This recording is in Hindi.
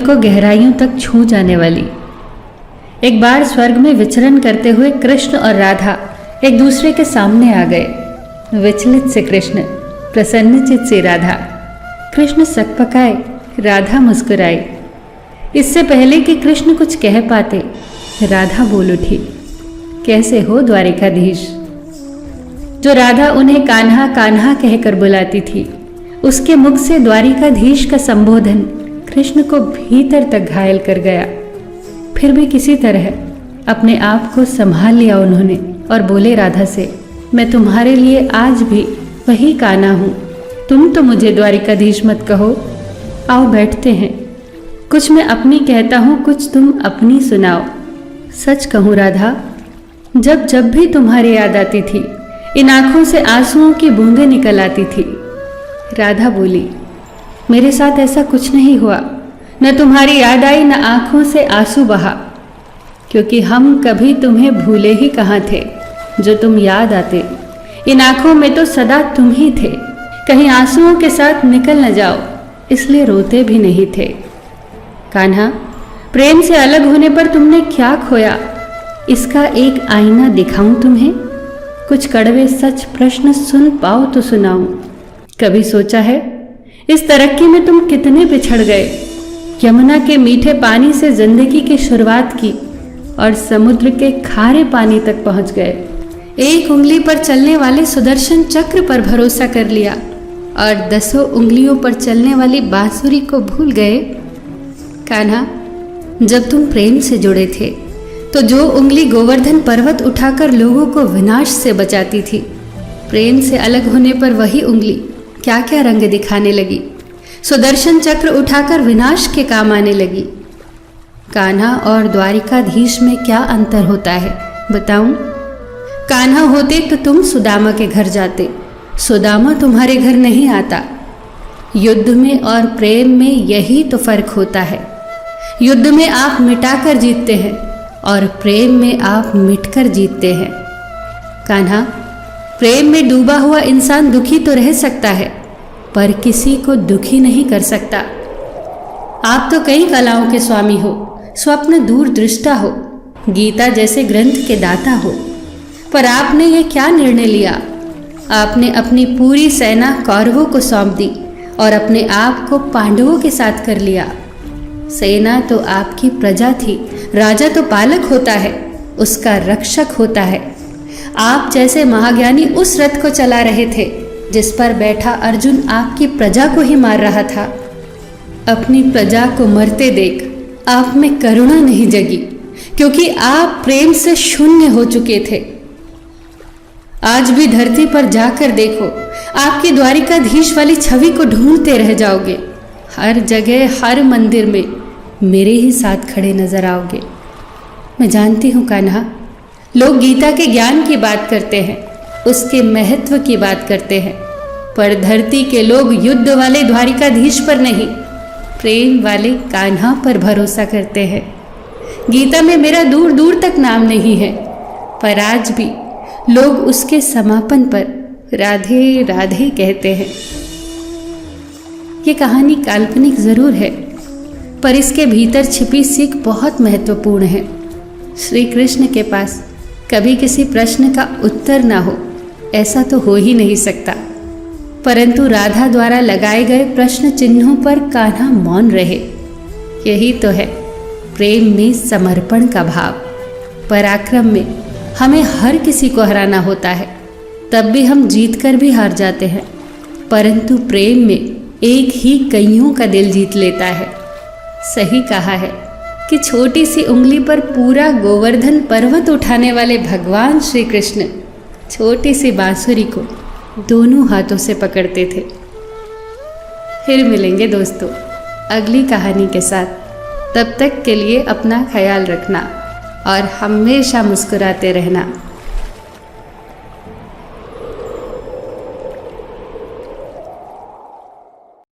को गहराइयों तक छू जाने वाली। एक बार स्वर्ग में विचरण करते हुए कृष्ण और राधा एक दूसरे के सामने आ गए। विचलित से कृष्ण, प्रसन्नचित से राधा। कृष्ण सकपकाए, राधा मुस्कुराई। इससे पहले कि कृष्ण कुछ कह पाते, राधा बोल उठी, कैसे हो द्वारिकाधीश। जो राधा उन्हें कान्हा कान्हा कहकर बुलाती थी, उसके मुख से द्वारिकाधीश का संबोधन कृष्ण को भीतर तक घायल कर गया। फिर भी किसी तरह अपने आप को संभाल लिया उन्होंने और बोले राधा से, मैं तुम्हारे लिए आज भी वही कान्हा हूं। तुम तो मुझे द्वारिकाधीश मत कहो। आओ बैठते हैं। कुछ मैं अपनी कहता हूं, कुछ तुम अपनी सुनाओ। सच कहूं राधा, जब जब भी तुम्हारी याद आती थी, इन आंखों से आंसुओं की बूंदें निकल आती थी। राधा बोली, मेरे साथ ऐसा कुछ नहीं हुआ। न तुम्हारी याद आई, न आंखों से आंसू बहा, क्योंकि हम कभी तुम्हें भूले ही कहाँ थे। जो तुम याद आते, इन आंखों में तो सदा तुम ही थे। कहीं आंसुओं के साथ निकल न जाओ, इसलिए रोते भी नहीं थे। कान्हा, प्रेम से अलग होने पर तुमने क्या खोया, इसका एक आईना दिखाऊं तुम्हें। कुछ कड़वे सच प्रश्न सुन पाओ तो सुनाऊं। कभी सोचा है इस तरक्की में तुम कितने बिछड़ गए। यमुना के मीठे पानी से जिंदगी की शुरुआत की और समुद्र के खारे पानी तक पहुंच गए। एक उंगली पर चलने वाले सुदर्शन चक्र पर भरोसा कर लिया और 10 उंगलियों पर चलने वाली बांसुरी को भूल गए। कान्हा, जब तुम प्रेम से जुड़े थे तो जो उंगली गोवर्धन पर्वत उठाकर लोगों को विनाश से बचाती थी, प्रेम से अलग होने पर वही उंगली क्या क्या रंग दिखाने लगी। सुदर्शन चक्र उठाकर विनाश के काम आने लगी। कान्हा और द्वारिकाधीश में क्या अंतर होता है बताऊं? कान्हा होते तो तुम सुदामा के घर जाते, सुदामा तुम्हारे घर नहीं आता। युद्ध में और प्रेम में यही तो फर्क होता है। युद्ध में आप मिटाकर जीतते हैं और प्रेम में आप मिटकर जीतते हैं। कान्हा, प्रेम में डूबा हुआ इंसान दुखी तो रह सकता है, पर किसी को दुखी नहीं कर सकता। आप तो कई कलाओं के स्वामी हो, स्वप्न दूरदृष्टा हो, गीता जैसे ग्रंथ के दाता हो, पर आपने ये क्या निर्णय लिया? आपने अपनी पूरी सेना कौरवों को सौंप दी और अपने आप को पांडवों के साथ कर लिया। सेना तो आपकी प्रजा थी, राजा तो पालक होता है, उसका रक्षक होता है। आप जैसे महाज्ञानी उस रथ को चला रहे थे जिस पर बैठा अर्जुन आपकी प्रजा को ही मार रहा था। अपनी प्रजा को मरते देख आप में करुणा नहीं जगी, क्योंकि आप प्रेम से शून्य हो चुके थे। आज भी धरती पर जाकर देखो, आपकी द्वारिकाधीश वाली छवि को ढूंढते रह जाओगे। हर जगह, हर मंदिर में मेरे ही साथ खड़े नजर आओगे। मैं जानती हूँ कान्हा, लोग गीता के ज्ञान की बात करते हैं, उसके महत्व की बात करते हैं, पर धरती के लोग युद्ध वाले द्वारिकाधीश पर नहीं, प्रेम वाले कान्हा पर भरोसा करते हैं। गीता में मेरा दूर दूर तक नाम नहीं है, पर आज भी लोग उसके समापन पर राधे राधे कहते हैं। ये कहानी काल्पनिक जरूर है, पर इसके भीतर छिपी सीख बहुत महत्वपूर्ण है। श्री कृष्ण के पास कभी किसी प्रश्न का उत्तर ना हो, ऐसा तो हो ही नहीं सकता, परंतु राधा द्वारा लगाए गए प्रश्न चिन्हों पर कान्हा मौन रहे। यही तो है प्रेम में समर्पण का भाव। पराक्रम में हमें हर किसी को हराना होता है, तब भी हम जीत कर भी हार जाते हैं, परंतु प्रेम में एक ही कईयों का दिल जीत लेता है। सही कहा है कि छोटी सी उंगली पर पूरा गोवर्धन पर्वत उठाने वाले भगवान श्री कृष्ण छोटी सी बांसुरी को दोनों हाथों से पकड़ते थे। फिर मिलेंगे दोस्तों अगली कहानी के साथ। तब तक के लिए अपना ख्याल रखना और हमेशा मुस्कुराते रहना।